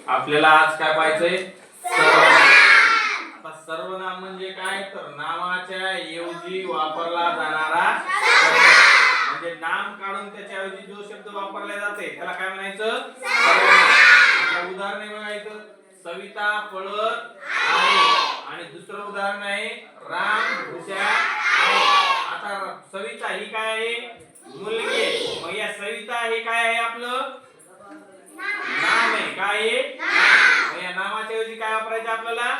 आपल्याला आज काय पाहायचंय सर्वनाम। आता सर्वनाम म्हणजे काय तर नावाच्या ऐवजी वापरला जाणारा शब्द, म्हणजे नाम काढून त्याच्या ऐवजी जो शब्द वापरला जाते त्याला काय म्हणायचं सर्वनाम। आता उदाहरण बघायचं, सविता पळत आहे आणि दुसरं उदाहरण आहे राम हुशार आहे। आता सविता ही काय आहे मुलगी आहे, मग या सविता हे काय आहे आपलं नाम आहे, काय आहे नाम। या नामाच्या ऐवजी काय वापरायचं आपल्याला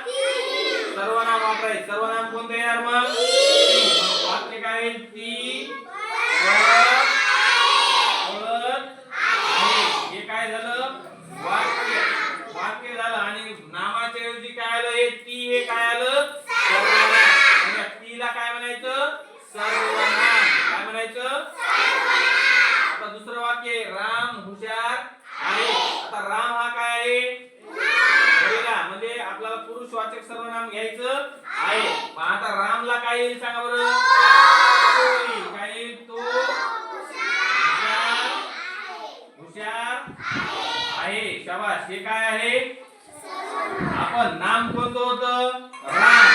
सर्वनाम वापरायचं। सर्वनाम कोणतं येणार मग वाक्य काय आहे ती पळत आहे, हे काय झालं वाक्य वाक्य झालं। आणि नामाच्या ऐवजी काय आलं हे ती, हे काय आलं सर्वनाम। म्हणजे तीला काय म्हणायचं सर्वनाम, काय म्हणायचं। आता दुसरं वाक्य राम हुशार आहे। आता राम हा काय आहे महिला, म्हणजे आपल्याला पुरुषवाचक सर्वनाम घ्यायचं आहे। मग आता रामला काय येईल सांगा बरं काय येईल तो हुशार आहे, शाबास, हे काय आहे आपण नाम कोणतं होतं राम,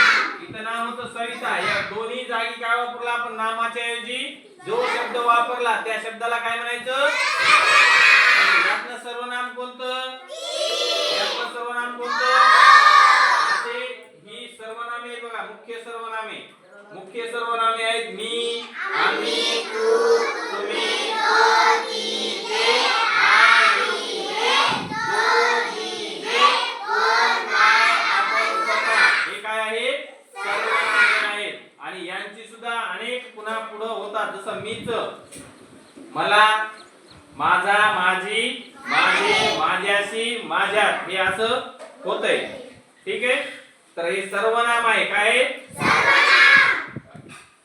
इथं नाम होतं सविता। या दोन्ही जागी काय वापरला आपण नामाच्या ऐवजी जो शब्द वापरला त्या शब्दाला काय म्हणायचं। यातलं सर्वनाम कोणतं, यातलं सर्वनाम कोणतं, असे ही सर्वनामे बघा मुख्य सर्वनामे। मुख्य सर्वनामे आहेत मी, आम्ही, तू, तुम्ही, तो, ती, ते, आई, हे, तो, जी, जे, कोण, काय, आपण, स्वतः, हे काय आहेत सर्वनामे आहेत। आणि यांची सुद्धा अनेक पुन्हा पुढे होतात, जसं मीच, मला, माझा, माझी, माझे, माझ्याशी, माझ्यात, हे असं होतंय। ठीक आहे, तर हे सर्वनाम आहे काय